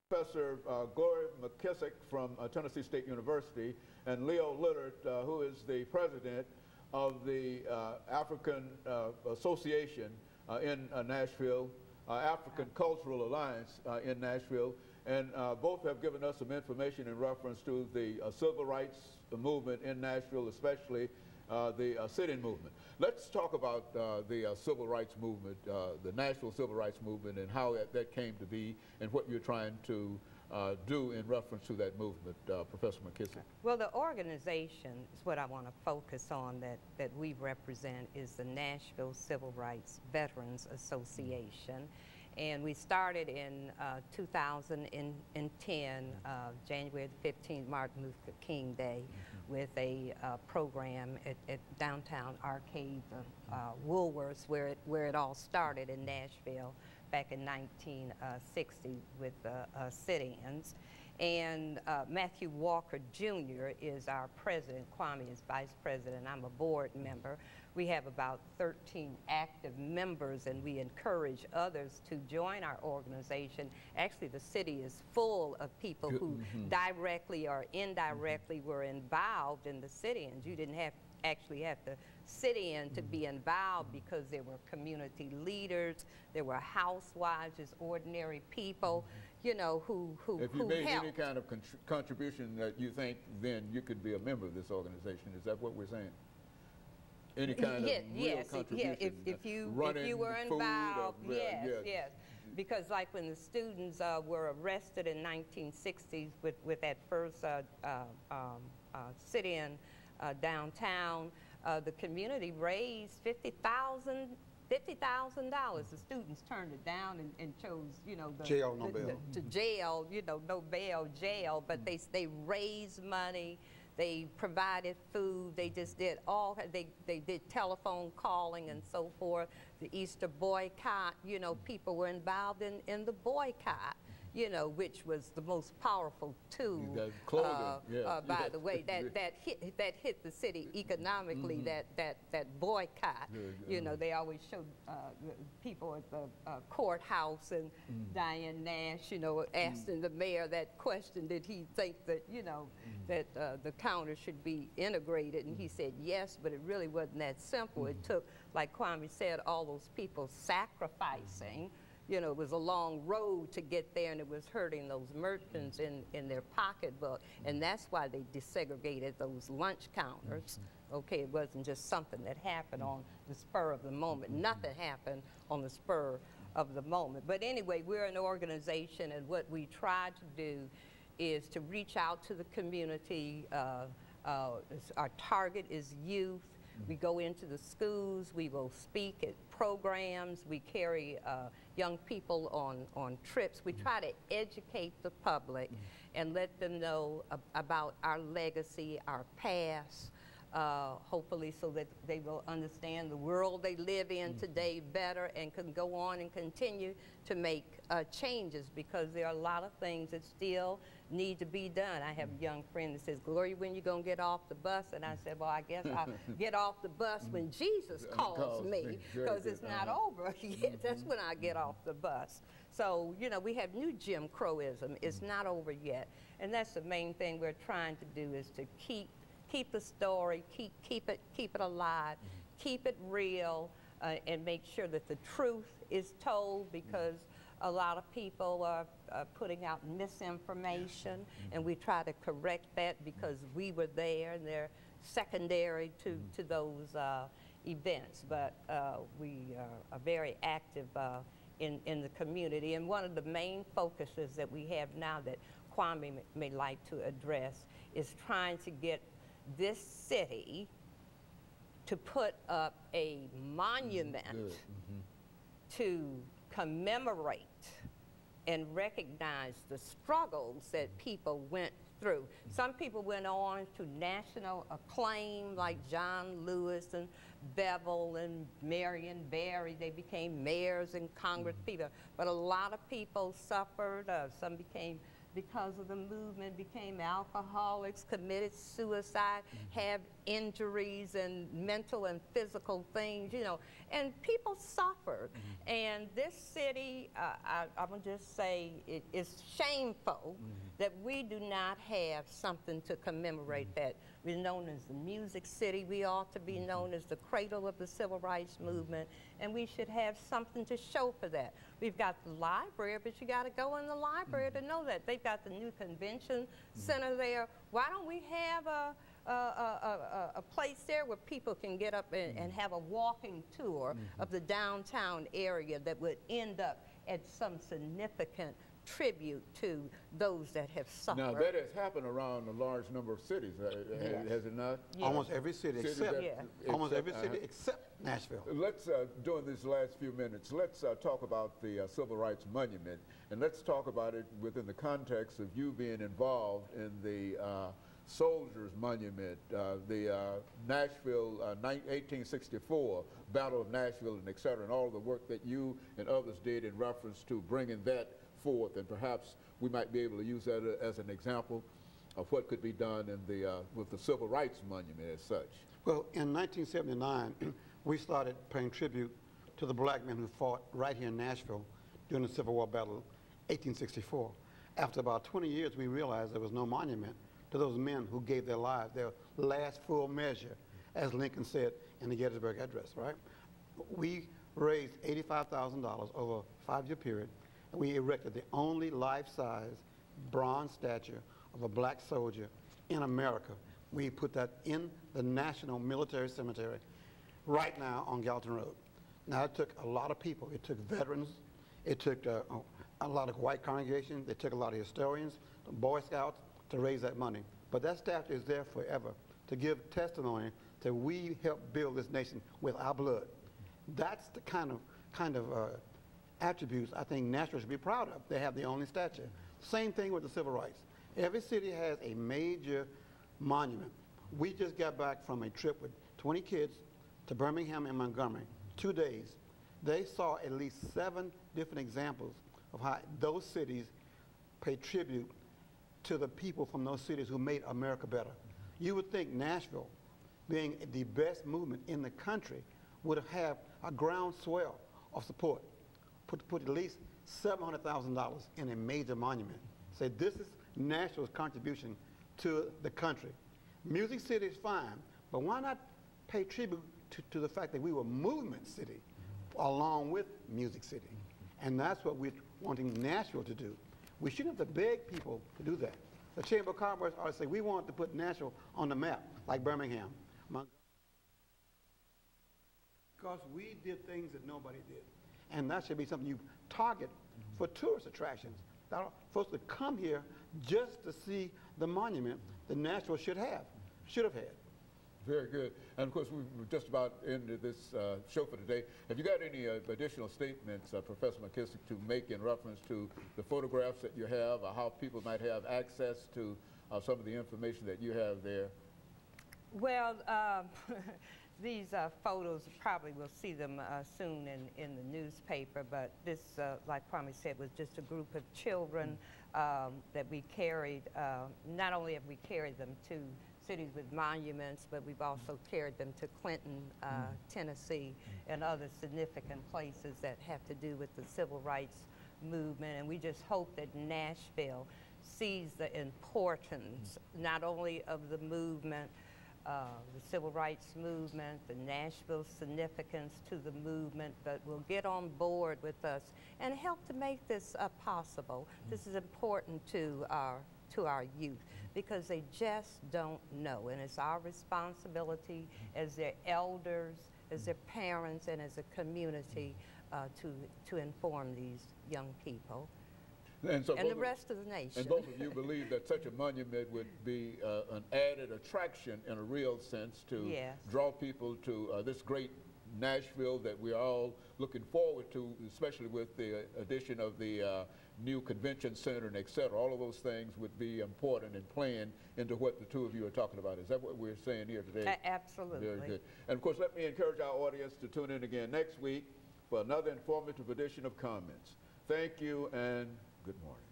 Professor GMcKissack from Tennessee State University, and LLillard, who is the president of the African Association in Nashville, African Cultural Alliance in Nashville, and both have given us some information in reference to the civil rights movement in Nashville, especially the sit-in movement. Let's talk about the civil rights movement, the Nashville civil rights movement, and how that came to be, and what you're trying to do in reference to that movement, Professor McKissack. Well, the organization is what I want to focus on that we represent is the Nashville Civil Rights Veterans Association. And we started in 2010, January the 15th, Martin Luther King Day, with a program at downtown Arcade, Woolworths, where it all started in Nashville back in 1960 with sit-ins. And Matthew Walker Jr. is our president, Kwame is vice president, I'm a board member. We have about 13 active members, and we encourage others to join our organization. Actually, the city is full of people who directly or indirectly were involved in the sit-ins. You didn't actually have to sit in to be involved, because there were community leaders, there were housewives, just ordinary people, you know, who If you made helped. any kind of contribution that you think, then you could be a member of this organization. Is that what we're saying? Any kind of real contribution? Yeah, if you were involved, yes. Because like when the students were arrested in 1960s with that first sit-in downtown, the community raised $50,000. The students turned it down and chose, you know, jail, no bail. To jail, you know, no bail, jail. But they raised money. They provided food. They just did all. They did telephone calling and so forth. The Easter boycott. You know, people were involved in the boycott, you know, which was the most powerful tool, by the way, that hit the city economically. That boycott, you know, they always showed people at the courthouse, and Diane Nash, you know, asking the mayor that question: did he think that, you know, that the counter should be integrated? And he said yes, but it really wasn't that simple. It took, like Kwame said, all those people sacrificing. You know, it was a long road to get there, and it was hurting those merchants in their pocketbook. And that's why they desegregated those lunch counters. Okay, it wasn't just something that happened on the spur of the moment. Nothing happened on the spur of the moment. But anyway, we're an organization, and what we try to do is to reach out to the community. Our target is youth. We go into the schools, we will speak at programs, we carry young people on trips. We try to educate the public and let them know about our legacy, our past, hopefully so that they will understand the world they live in today better, and can go on and continue to make changes, because there are a lot of things that still need to be done. I have a young friend that says, "Gloria, when you gonna get off the bus?" And I said, well, I guess I'll get off the bus when Jesus calls me, because it's not over yet. That's when I get off the bus. So, you know, we have new Jim Crowism. It's not over yet. And that's the main thing we're trying to do, is to keep the story, keep it alive, keep it real, and make sure that the truth is told, because a lot of people are putting out misinformation, and we try to correct that, because we were there, and they're secondary to those events. But we are very active in the community, and one of the main focuses that we have now that Kwame may like to address is trying to get this city to put up a monument to commemorate and recognize the struggles that people went through. Some people went on to national acclaim, like John Lewis and Bevel and Marion Barry. They became mayors and congress people. But a lot of people suffered. Some became because of the movement, became alcoholics, committed suicide, have injuries and mental and physical things, you know, and people suffered. And this city, I'm gonna just say, it is shameful that we do not have something to commemorate that. We're known as the Music City. We ought to be known as the cradle of the civil rights movement, and we should have something to show for that. We've got the library, but you got to go in the library to know that. They've got the new convention center there. Why don't we have a place there where people can get up and have a walking tour of the downtown area that would end up at some significant tribute to those that have suffered. Now, that has happened around a large number of cities, has it not? Yes. Almost every city except, except Nashville. Let's, during these last few minutes, let's talk about the Civil Rights Monument, and let's talk about it within the context of you being involved in the Soldiers Monument, the Nashville 1864 Battle of Nashville, and et cetera, and all the work that you and others did in reference to bringing that forth, and perhaps we might be able to use that as an example of what could be done in the with the Civil Rights Monument as such. Well, in 1979, we started paying tribute to the black men who fought right here in Nashville during the Civil War Battle, 1864. After about 20 years, we realized there was no monument to those men who gave their lives, their last full measure, as Lincoln said in the Gettysburg Address, right? We raised $85,000 over a 5-year period. We erected the only life-size bronze statue of a black soldier in America. We put that in the National Military Cemetery right now on Gallatin Road. Now, it took a lot of people. It took veterans. It took a lot of white congregations. It took a lot of historians, Boy Scouts, to raise that money. But that statue is there forever to give testimony that we helped build this nation with our blood. That's the kind of attributes I think Nashville should be proud of. They have the only statue. Same thing with the civil rights. Every city has a major monument. We just got back from a trip with 20 kids to Birmingham and Montgomery, 2 days. They saw at least 7 different examples of how those cities pay tribute to the people from those cities who made America better. You would think Nashville, being the best movement in the country, would have a groundswell of support. Put at least $700,000 in a major monument. Say, this is Nashville's contribution to the country. Music City is fine, but why not pay tribute to the fact that we were Movement City along with Music City? And that's what we're wanting Nashville to do. We shouldn't have to beg people to do that. The Chamber of Commerce ought to say, we want to put Nashville on the map, like Birmingham. Because we did things that nobody did. And that should be something you target for tourist attractions. Folks to come here just to see the monument that Nashville should have had. Very good. And of course, we've just about ended this show for today. Have you got any additional statements, Professor McKissack, to make in reference to the photographs that you have, or how people might have access to some of the information that you have there? Well, these photos, probably we'll see them soon in the newspaper, but this, like Kwame said, was just a group of children that we carried. Not only have we carried them to cities with monuments, but we've also carried them to Clinton, Tennessee, and other significant places that have to do with the civil rights movement. And we just hope that Nashville sees the importance not only of the movement, the civil rights movement, the Nashville significance to the movement, but will get on board with us and help to make this possible. This is important to our youth, because they just don't know, and it's our responsibility as their elders, as their parents, and as a community to inform these young people. And the rest of the nation. And both of you believe that such a monument would be an added attraction in a real sense to draw people to this great Nashville that we're all looking forward to, especially with the addition of the new convention center and et cetera. All of those things would be important and playing into what the two of you are talking about. Is that what we're saying here today? Absolutely. Very good. And of course, let me encourage our audience to tune in again next week for another informative edition of Comments. Thank you and good morning.